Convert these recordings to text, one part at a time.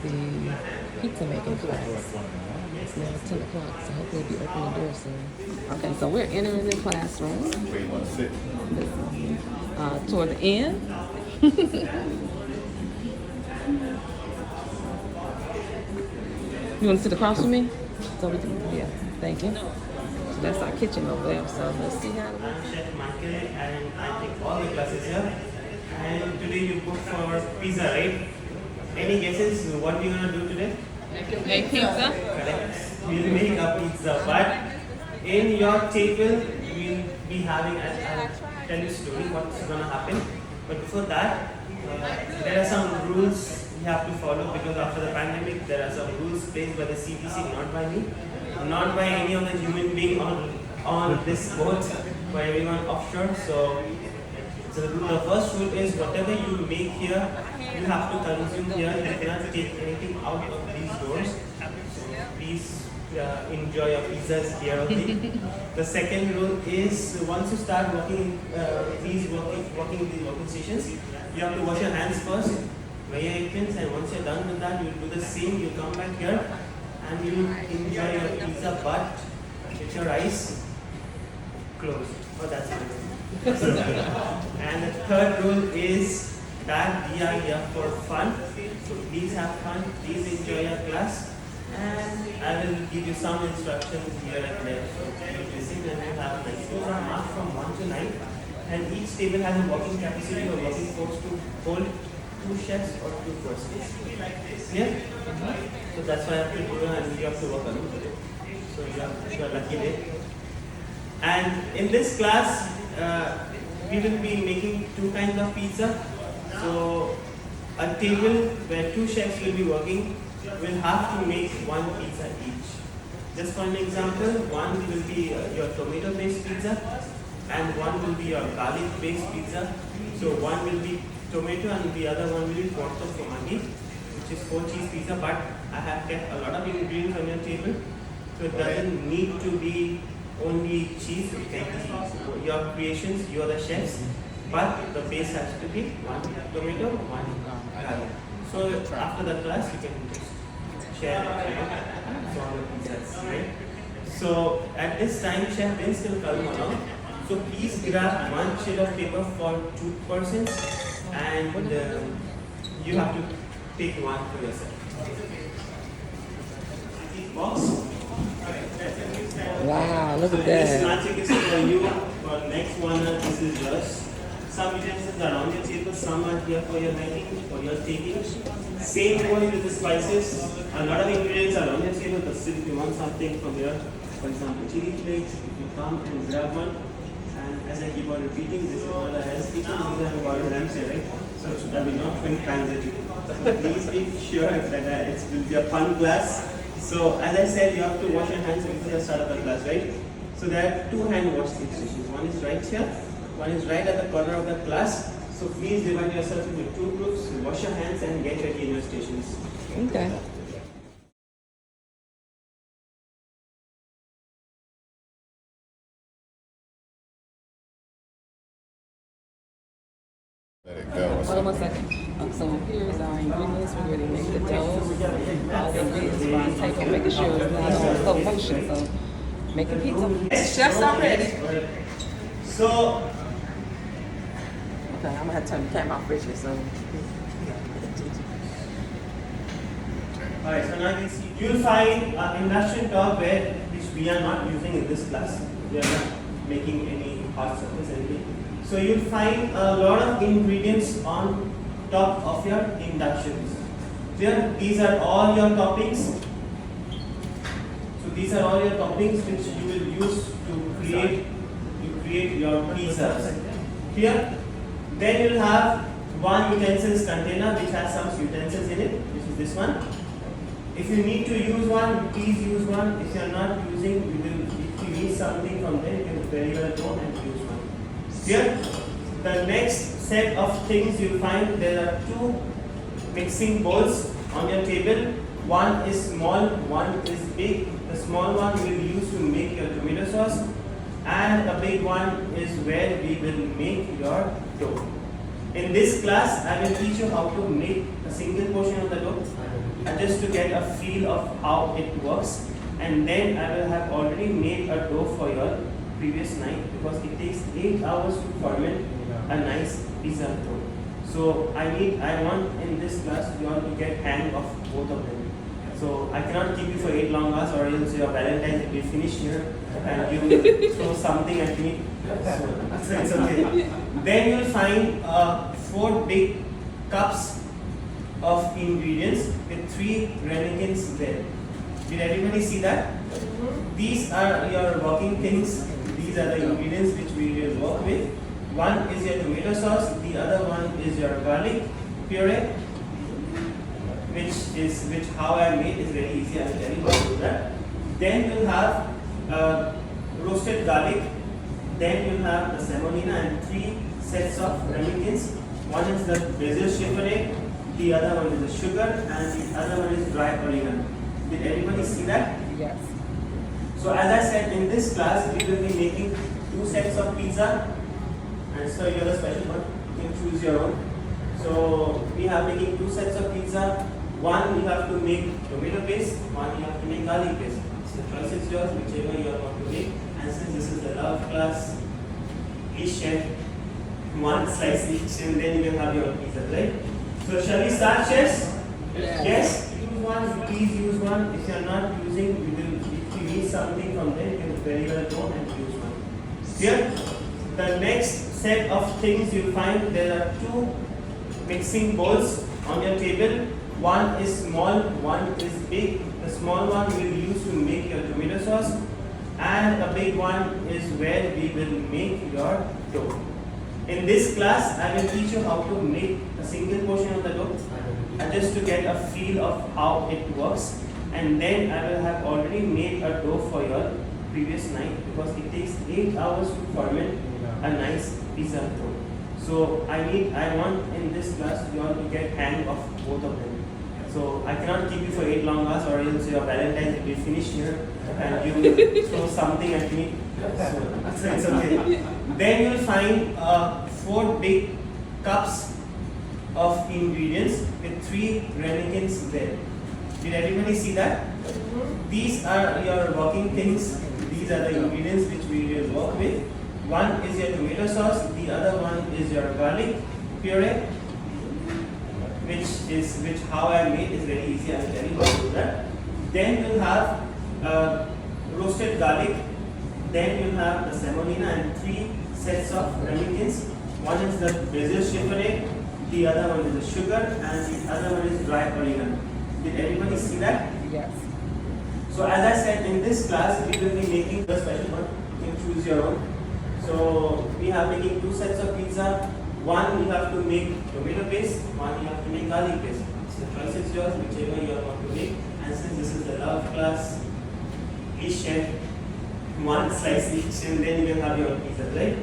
the pizza making class. It's now 10 o'clock, so hopefully we'll be opening the door soon. Okay, so we're entering the classroom. Where you want to sit? Toward the end. You want to sit across from me? So we can, yeah, thank you. So that's our kitchen over there, so let's see how it works. I'm Chef Michael and I take all the classes here. And today you booked for pizza, right? Any guesses what we're gonna do today? Make pizza? Correct. We'll make a pizza, but in your table we'll be having, I'll tell you a story what's gonna happen. But before that, there are some rules we have to follow because after the pandemic there are some rules placed by the CDC, not by me, not by any of the human being on this boat, by everyone offshore. So the first rule is whatever you make here, you have to consume here. You cannot take anything out of these doors. So please enjoy your pizzas here only. The second rule is once you start working, these working stations, you have to wash your hands first, wear your aprons, and once you're done with that, you'll do the same. You come back here and you enjoy your pizza, but with your eyes closed. Oh, that's fine. And the third rule is that we are here for fun. So please have fun, please enjoy your class. And I will give you some instructions here and there. So you listen and you have like scores are marked from 1 to 9. And each table has a working capacity or working force to hold 2 chefs or 2 persons. Yeah? So that's why I have to do and you have to work alone today. So you are lucky day. And in this class, we will be making 2 kinds of pizza. So a table where 2 chefs will be working will have to make 1 pizza each. Just for an example, one will be your tomato based pizza and one will be your garlic based pizza. So one will be tomato and the other one will be porto formaggi, which is 4 cheese pizza, but I have kept a lot of ingredients on your table. So it doesn't need to be only cheese, it can be your creations, you are the chefs, but the base has to be 1 tomato, 1 garlic. So after the class, you can just share it, so all the pizzas, right? So at this time, Chef Vince will come along. So please grab 1 sheet of paper for 2 persons, and you have to take 1 for yourself. Box. Wow, look at This that. magic is for you. For next one, this is yours. Some utensils are on your table, some are here for your making, for your taking. Same goes with the spices. A lot of ingredients are on your table, but still if you want something from here, for example, chili flakes, if you come and grab one. And as I keep on repeating, this is not a health kitchen, these are Gordon Ramsay, right? So there will be not 20 pans at you. Please be sure that it will be a fun class. So as I said, you have to wash your hands before you start the class, right? So there are 2 hand wash stations. One is right here, one is right at the corner of the class. So please divide yourself into 2 groups, wash your hands and get ready in your stations. Okay. Let it go. Hold on 1 second. So here's our ingredients. We're going to make the dough. All the ingredients are on the table, making sure it's not on slow motion. So making pizza. Chefs are ready. So, Okay, I'm gonna have to turn the camera off briefly. So alright, so now you see, you'll find an induction top bed which we are not using in this class. We are not making any hot surface anything. So you'll find a lot of ingredients on top of your inductions. Here, these are all your toppings. So these are all your toppings which you will use to create your pizzas. Here, then you'll have 1 utensils container which has some utensils in it, which is this one. If you need to use one, please use one. If you are not using, if you need something from there, you can very well go and use one. Here, the next set of things you'll find, there are 2 mixing bowls on your table. One is small, one is big. The small one will use to make your tomato sauce, and the big one is where we will make your dough. In this class, I will teach you how to make a single portion of the dough, just to get a feel of how it works. And then I will have already made a dough for your previous night, because it takes 8 hours to ferment a nice pizza dough. So I want in this class you all to get hang of both of them. So I cannot keep you for 8 long hours, or else your Valentines will be finished here and you will throw something at me. So it's okay. Then you'll find 4 big cups of ingredients with 3 ramekins there. Did everybody see that? These are your working things. These are the ingredients which we will work with. One is your tomato sauce, the other one is your garlic puree, which how I made is very easy. I will tell you how to do that. Then you'll have roasted garlic. Then you'll have the semolina and 3 sets of ramekins. One is the basil chiffonade, the other one is the sugar, and the other one is dry oregano. Did everybody see that? Yes. So as I said, in this class we will be making 2 sets of pizza, and so you're the special one. You can choose your own. So we are making 2 sets of pizza. One you have to make tomato paste, one you have to make garlic paste. So the choice is yours, whichever you are going to make. And since this is the love class, please share 1 slice each, and then you can have your own pizza, right? So shall we start, chefs? Yes. Use one. Please use one. If you are not using, if you need something from there, you can very well go and use one. Here, the next set of things you'll find, there are 2 mixing bowls on your table. One is small, one is big. The small one we will use to make your tomato sauce, and the big one is where we will make your dough. In this class, I will teach you how to make a single portion of the dough, just to get a feel of how it works. And then I will have already made a dough for your previous night, because it takes 8 hours to ferment a nice pizza dough. So I want in this class you all to get hang of both of them. So I cannot keep you for 8 long hours, or else your Valentines will be finished here and you will throw something at me. So it's okay. Then you'll find 4 big cups of ingredients with 3 ramekins there. Did everybody see that? These are your working things. These are the ingredients which we will work with. One is your tomato sauce, the other one is your garlic puree, which how I made is very easy. I will tell you how to do that. Then you'll have roasted garlic. Then you'll have the semolina and 3 sets of ramekins. One is the basil chiffonade, the other one is the sugar, and the other one is dry oregano. Did everybody see that? Yes. So as I said, in this class we will be making the special one. You can choose your own. So we are making 2 sets of pizza. One you have to make tomato paste, one you have to make garlic paste. So the choice is yours, whichever you are going to make. And since this is the love class, please share 1 slice each, and then you can have your own pizza, right?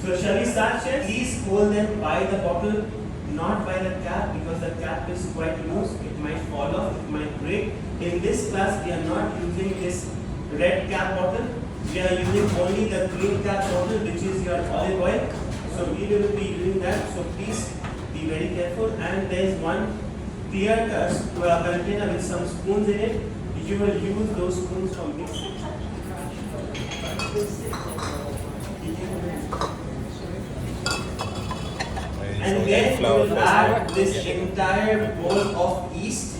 So shall we start, chef? Please hold them by the bottle, not by the cap, because the cap is quite loose. It might fall off, it might break. In this class, we are not using this red cap bottle. We are using only the green cap bottle, which is your olive oil. So we will be using that. So please be very careful. And there is one clear container with some spoons in it. You will use those spoons from this. And then we will add this entire bowl of yeast.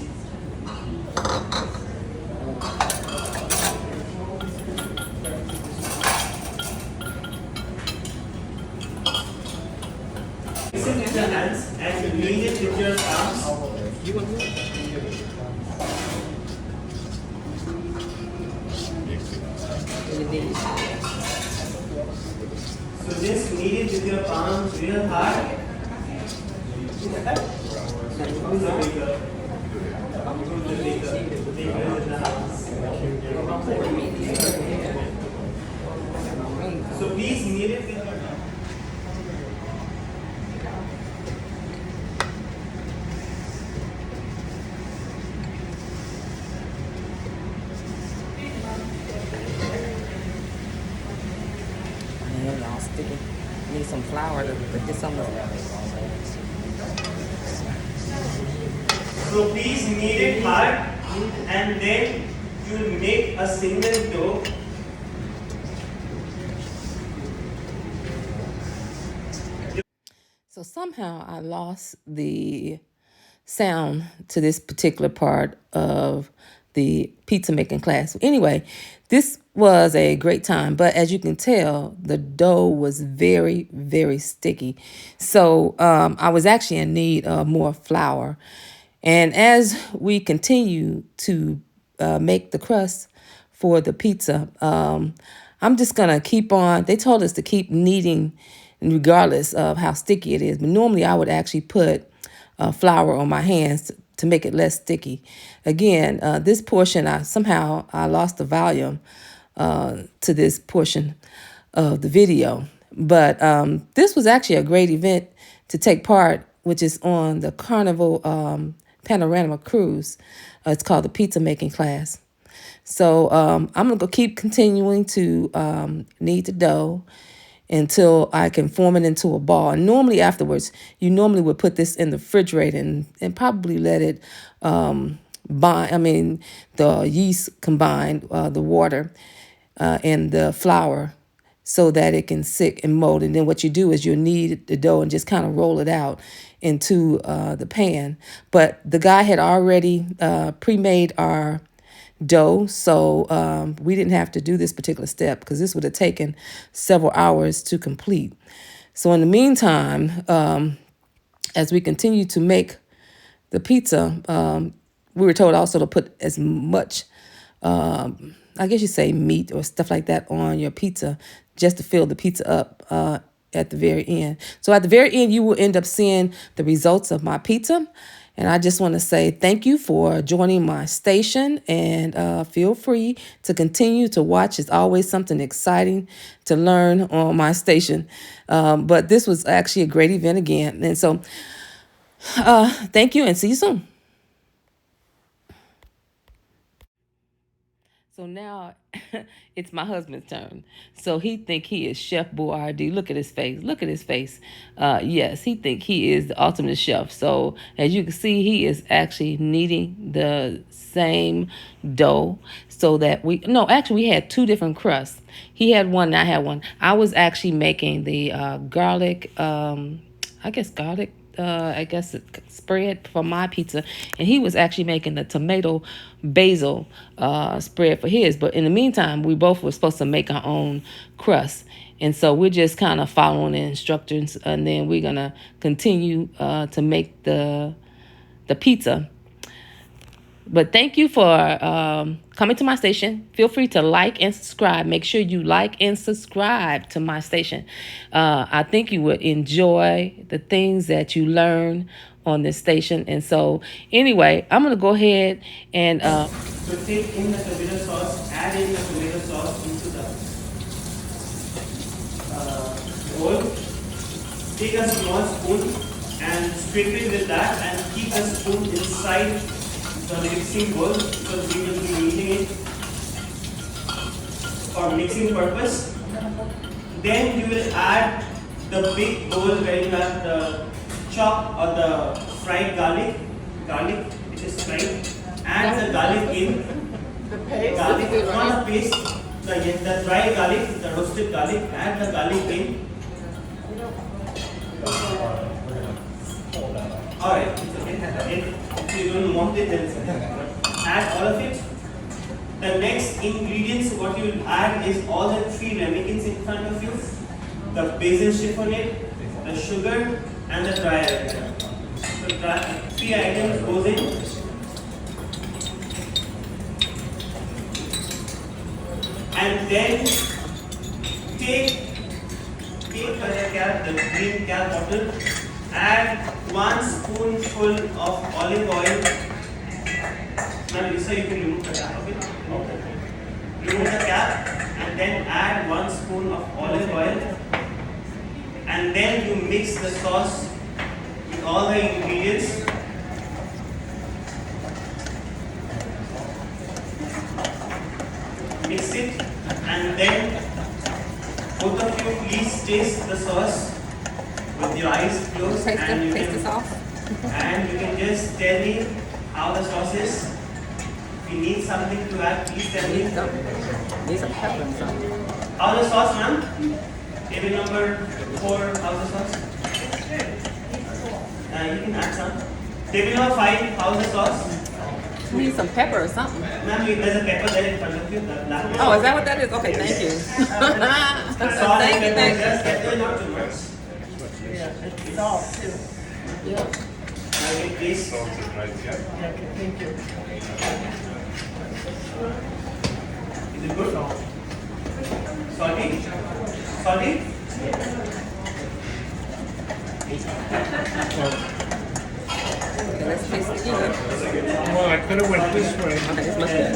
Mix it with your hands and knead it with your arms. You want to? So just knead it with your palms real hard. Who's the baker? Who's the baker? The baker is in the house. So please knead it with your Yeah, y'all sticky. Need some flour to put this on the So please knead it hard, and then you will make a single dough. So somehow I lost the sound to this particular part of the pizza making class. Anyway, this was a great time, but as you can tell, the dough was very, very sticky. So I was actually in need of more flour. And as we continue to make the crust for the pizza, I'm just going to keep on. They told us to keep kneading regardless of how sticky it is. But normally I would actually put flour on my hands to make it less sticky. Again, this portion, I lost the volume to this portion of the video. But this was actually a great event to take part, which is on the Carnival Panorama Cruise. It's called the Pizza Making Class. So I'm going to keep continuing to knead the dough until I can form it into a ball. And normally afterwards, you normally would put this in the refrigerator and probably let it bind. The yeast combine the water and the flour so that it can sit and mold. And then what you do is you knead the dough and just kind of roll it out into the pan. But the guy had already pre-made our dough, so we didn't have to do this particular step because this would have taken several hours to complete. So in the meantime, as we continue to make the pizza, we were told also to put as much, I guess you say meat or stuff like that on your pizza just to fill the pizza up at the very end. So at the very end, you will end up seeing the results of my pizza. And I just want to say thank you for joining my station, and feel free to continue to watch. It's always something exciting to learn on my station. But this was actually a great event again. And so thank you and see you soon. So now it's my husband's turn. So he think he is Chef Boyardee. Look at his face. Look at his face. Yes, he think he is the ultimate chef. So as you can see, he is actually kneading the same dough so that we had two different crusts. He had one and I had one. I was actually making the garlic spread for my pizza, and he was actually making the tomato basil spread for his. But in the meantime, we both were supposed to make our own crust, and so we're just kind of following the instructions, and then we're gonna continue to make the pizza. But thank you for coming to my station. Feel free to like and subscribe. Make sure you like and subscribe to my station. I think you would enjoy the things that you learn on this station. And so anyway, I'm going to go ahead and... So take in the tomato sauce, add in the tomato sauce into the bowl. Take a small spoon and scrape it with that, and keep the spoon inside the mixing bowl because we will be using it for mixing purpose. Then you will add the big bowl where you have the chopped or the fried garlic which is fried. Add the garlic in. The paste? Garlic, not the paste, the dry garlic, the roasted garlic. Add the garlic in. Alright, it's okay. If you don't want it, then add all of it. The next ingredients, what you will add is all the three ramekins in front of you: the basil chiffonade, the sugar, and the dry item. So three items goes in. And then take the green cap bottle. Add 1 spoonful of olive oil. Now Lisa, you can remove the cap of it. Remove the cap and then add 1 spoon of olive oil. And then you mix the sauce with all the ingredients. Mix it, and then both of you please taste the sauce with your eyes closed, and you can just tell me how the sauce is. If you need something to add, please tell me. Need some pepper and something. How's the sauce, ma'am? Table number 4, how's the sauce? You can add some. Table number 5, how's the sauce? Need some pepper or something. Ma'am, there's a pepper there in front of you. That black one. Oh, is that what that is? Okay, thank you. Salt Thank you, and thank pepper, you. just get there, not too much. Yeah, it's salt too. Yeah. Okay, please. Yeah, okay, thank you. Is it good? Salty? Salty? Okay, let's taste it again. Well, I could have went this way. Okay, this must be it.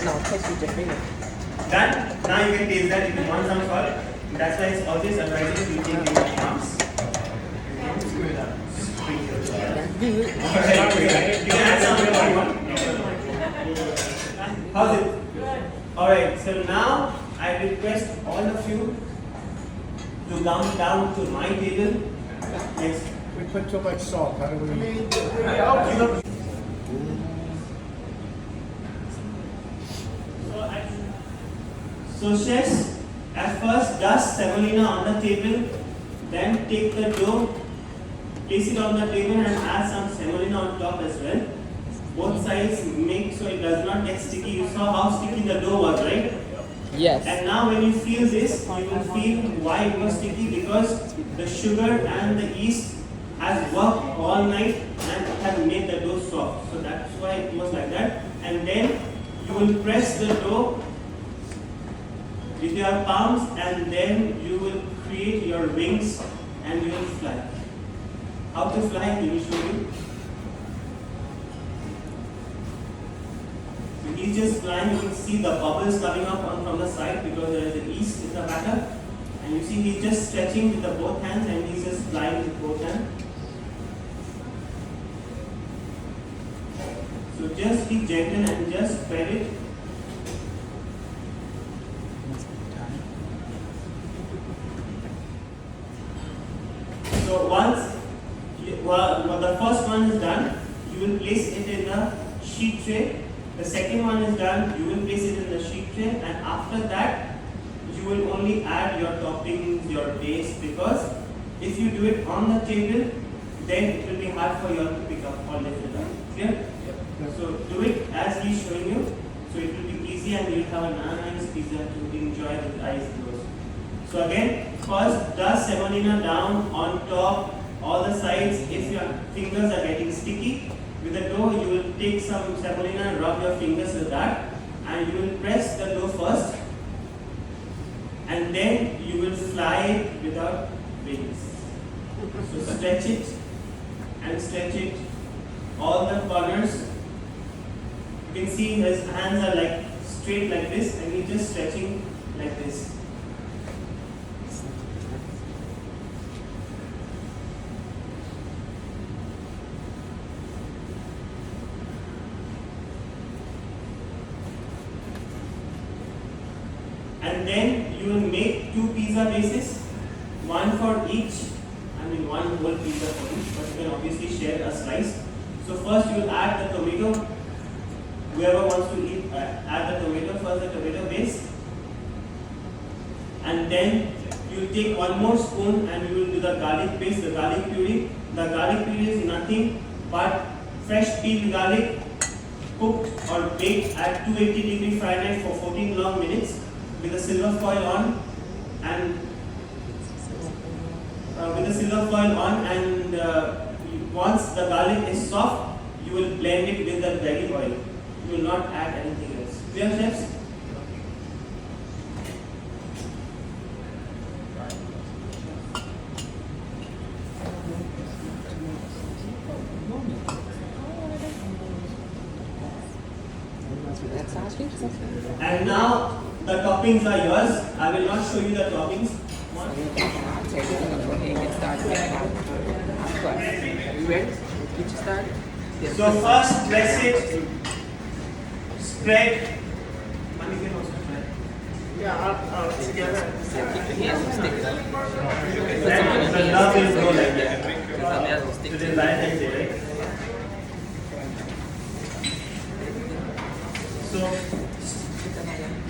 No, taste with your finger. Done? Now you can taste that if you want some salt. That's why it's always advisable to take in palms. That's good. Alright, you can add some if you want. How's it? Alright, so now I request all of you to come down to my table. Yes. We put too much salt. How do we? So chefs, at first dust semolina on the table, then take the dough, place it on the table and add some semolina on top as well. Both sides make so it does not get sticky. You saw how sticky the dough was, right? Yes. And now when you feel this, you will feel why it was sticky, because the sugar and the yeast has worked all night and have made the dough soft. So that's why it was like that. And then you will press the dough with your palms and then you will create your wings and you will fly. How to fly? Let me show you. So he's just flying. You can see the bubbles coming up from the side because there is a yeast in the batter. And you see he's just stretching with the both hands and he's just flying with both hands. So just be gentle and just spread it. So once the first one is done, you will place it in the sheet tray. The second one is done, you will place it in the sheet tray, and after that, you will only add your toppings, your base, because if you do it on the table, then it will be hard for you all to pick up all different items. Clear? So do it as he's showing you, so it will be easy and you'll have a nice pizza to enjoy with eyes closed. So again, first dust semolina down on top, all the sides. If your fingers are getting sticky with the dough, you will take some semolina and rub your fingers with that, and you will press the dough first, and then you will fly it without wings. So stretch it and stretch it, all the corners. You can see his hands are like straight like this, and he's just stretching like this. And then you will make 2 pizza bases, one for each. One whole pizza for each, but you can obviously share a slice. So first you will add the tomato. Whoever wants to eat, add the tomato, first the tomato base. And then you will take one more spoon and you will do the garlic paste, the garlic puree. The garlic puree is nothing but fresh peeled garlic cooked or baked at 280°F for 14 long minutes with a silver foil on, and once the garlic is soft, you will blend it with the belly oil. You will not add anything else. Clear, chefs? And now the toppings are yours. I will not show you the toppings. I'll take it. I'm gonna go ahead and get started. You ready? Get you started? Yes. So first, press it, spread. Money can also spread. Yeah, together. Keep your hands from sticking. The love will go like that. Today is Valentine's Day, right? So,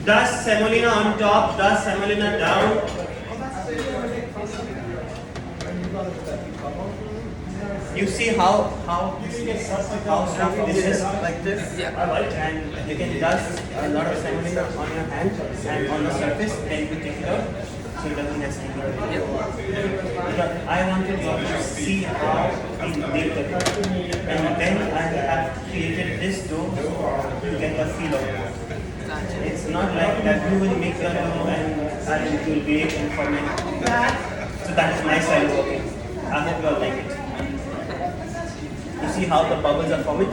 dust semolina on top, dust semolina down. You see how soft this is? Like this? Yeah. And you can dust a lot of semolina on your hand and on the surface, then you take it out so it doesn't get sticky. But I wanted you to see how it baked it. And then I have created this dough to get the feel of it. It's not like that you will make your dough and it will bake and ferment. So that is my style of working. I hope you all like it. You see how the bubbles are forming?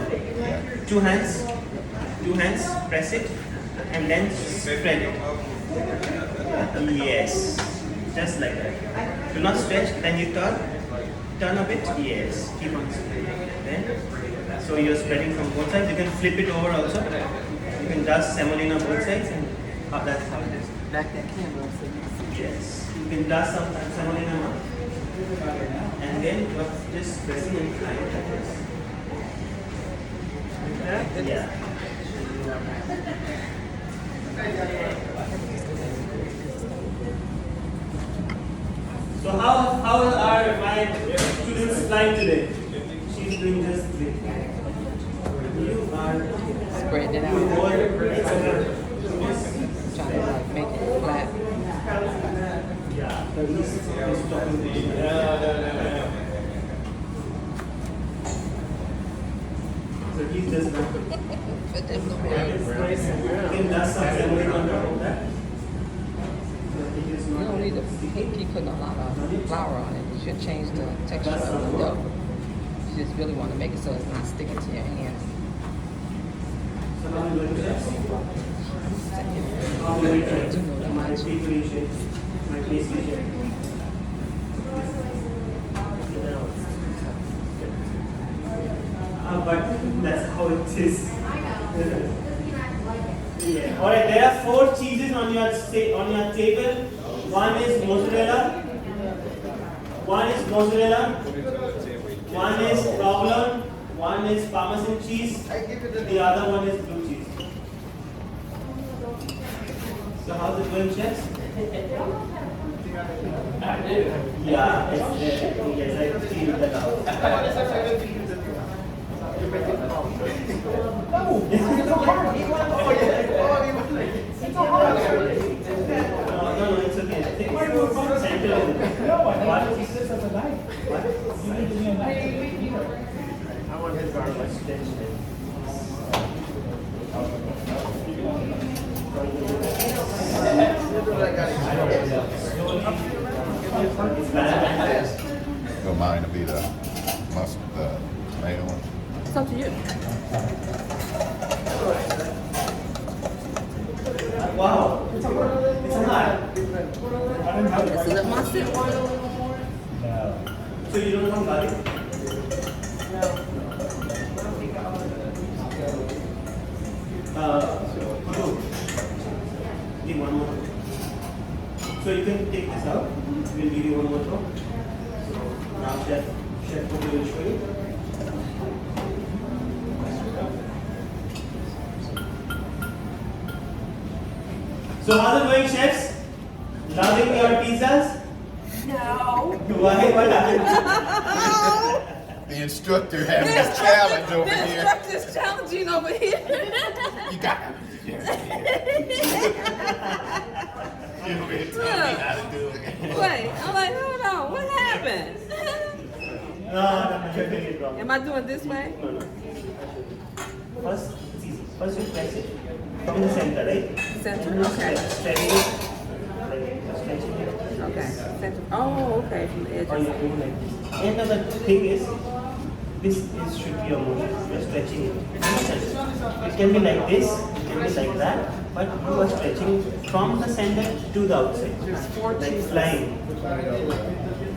Two hands, press it, and then spread it. Yes, just like that. Do not stretch, then you turn a bit, yes, keep on spreading. Then, so you're spreading from both sides, you can flip it over also. You can dust semolina both sides, and that's how it is. Back that camera so you can see. Yes, you can dust some semolina now. And then you're just pressing and flying like this. Yeah. So how are my students flying today? She's doing just great. You are Spread it out. Trying to like make it flat. Yeah. He's talking to you. So he's just not. But there's no way. Then that's something going on top of that. You don't need to keep putting a lot of flour on it. You should change the texture of the dough. You just really want to make it so it's not sticking to your hands. So now I'm going to test. Do know that My much. pastry shape, my pastry shape. But that's how it is. Yeah. All right. There are 4 cheeses on your table. One is mozzarella. One is provolone. One is Parmesan cheese. The other one is blue cheese. So how's it going, chefs? Yeah, yes, I feel that out. No, it's okay. I want his garlic. Don't mind to be the tomato one. It's up to you. Wow, it's a lot. It's a little mustard. So you don't want garlic? Give one more. So you can take this out. We'll give you one more throw. Now Chef Kobe will show you. So how's it going, chefs? Loving your pizzas? No. Why? What happened? The instructor having this challenge over The here. instructor's challenging over here. You got it. You been telling me how to do it. Wait, I'm like, hold on, what happened? No, you're doing it wrong. Am I doing this way? No. First, it's easy. First you press it from the center, right? Center, okay. Stretching it. Stretching it. Okay. Center. Oh, okay, from the Or edges. you do like this. And the thing is, this should be your motion. You're stretching it. It can be like this, it can be like that, but you are stretching from the center to the outside. Like flying.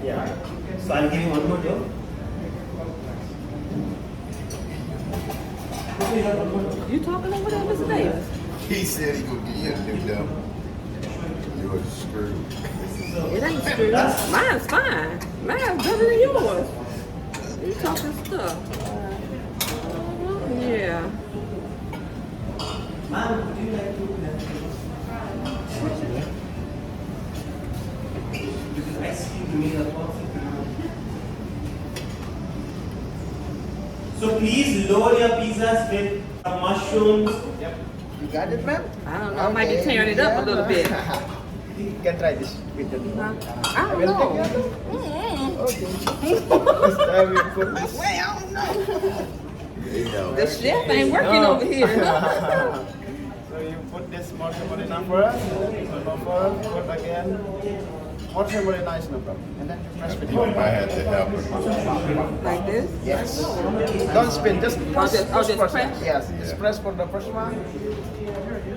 Yeah. So I'll give you one more dough. You talking over there, Mr. Davis? He said he gonna give you a new dough. You were screwed. It ain't screwed. Mine's fine. Mine's better than yours. What are you talking stuff. Yeah. Ma'am, would you like to because I see you made a perfect amount. So please lower your pizzas with mushrooms. Yep. You got it, ma'am? I don't know. I might be tearing it up a little bit. You can try this with the I don't know. Okay. This time we put this. You know. The chef ain't working over here. So you put this more semolina first, put again. More semolina is no problem. And then you press with You might have to help her. Like this? Yes. Don't spin, just press. just first. press? Yes, just press for the first one.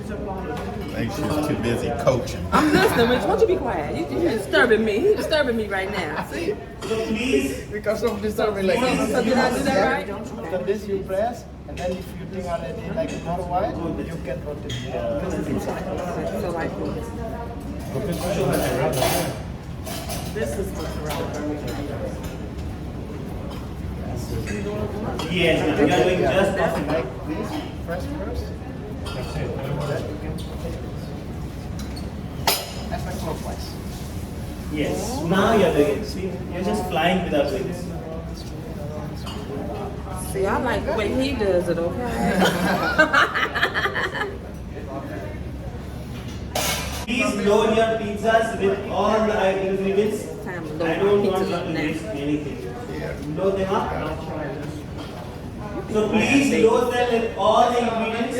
I think she's too busy coaching. I'm listening, Rich. Won't you be quiet? You're disturbing me. You're disturbing me right now. See? So please, Because of disturbing like this. So did I do that right? After this you press, and then if you think already like more white, you can rotate the inside. So like this. This is the yes, ma'am, you are doing just perfect. Like this, press first. That's like clockwise. Yes, now you are doing it. See, you're just flying without wings. See, I like the way he does it, okay? Please load your pizzas with all the ingredients. Time to load I my don't want pizzas you up to now. waste anything. Yeah. Load them up. So please load them with all the ingredients.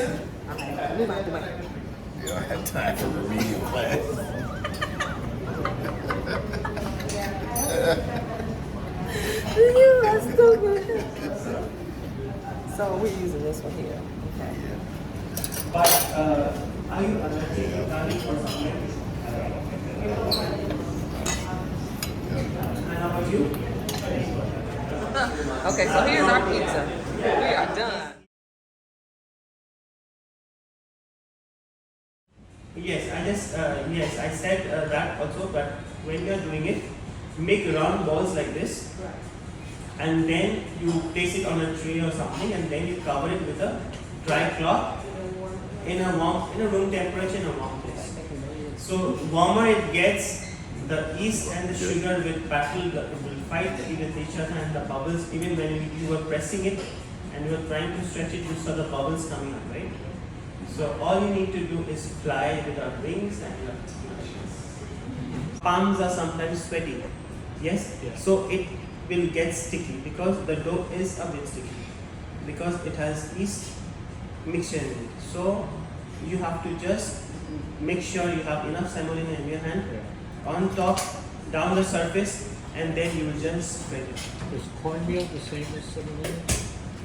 Okay, move out the way. You don't have time for remedial class. You are stupid. So we're using this one here. Okay. But are you allergic garlic or something? And how about you? Okay, so here's our pizza. We are done. Yes, I said that also, but when you are doing it, make round balls like this, and then you place it on a tray or something, and then you cover it with a dry cloth in a room temperature in a warm place. So warmer it gets, the yeast and the sugar will fight with each other, and the bubbles. Even when you were pressing it and you were trying to stretch it, you saw the bubbles coming up, right? So all you need to do is fly without wings and palms are sometimes sweaty. Yes? So it will get sticky because the dough is a bit sticky because it has yeast mixture in it. So you have to just make sure you have enough semolina in your hand on top, down the surface, and then you will just spread it. Is cornmeal the same as semolina?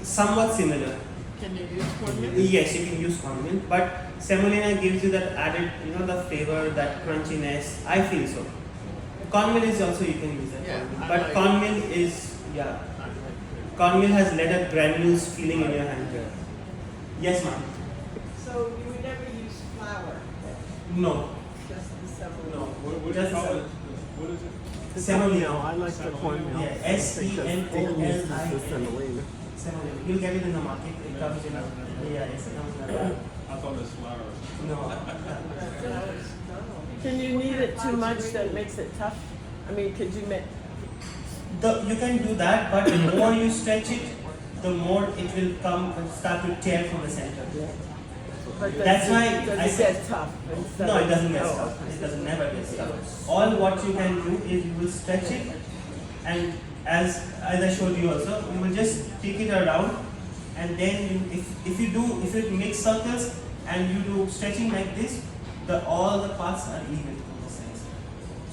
Somewhat similar. Can you use cornmeal? Yes, you can use cornmeal, but semolina gives you that added, the flavor, that crunchiness. I feel so. Cornmeal is also you can use that. Yeah, Cornmeal. I But like cornmeal is cornmeal has leather granules feeling in your hand. Yes, ma'am. So you would never use flour, No, just the semolina? no. What do you call it? What is it? Semolina. I like the cornmeal. Yeah, S-E-M-O-L-I-N. semolina. Semolina. You'll get it in the market. It comes in a it comes in a I thought it's flour. no. Can you knead it too much that it makes it tough? I mean, could you make, You can do that, but the more you stretch it, the more it will start to tear from the center. but That's does why it, does I it said- get tough? instead No, it of- doesn't get oh, stuck. okay. It doesn't never get stuck. All what you can do is you will stretch it, and as I showed you also, you will just take it around, and then if you make circles and you do stretching like this, all the parts are even on the sides.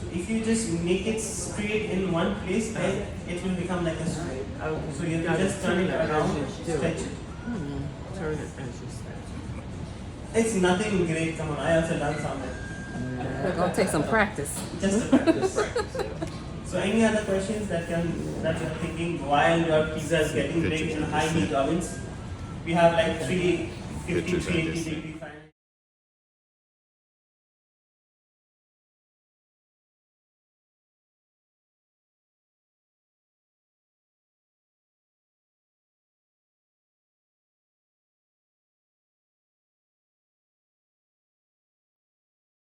So if you just make it straight in one place, then it will become like a straight. So you have to just turn it around, stretch it. Turn it as you say. It's nothing great. Come on, I also done something. It's gonna take some practice. Just a practice. So any other questions that you're thinking while your pizza is getting baked in high heat ovens? We have like 350, 380 degree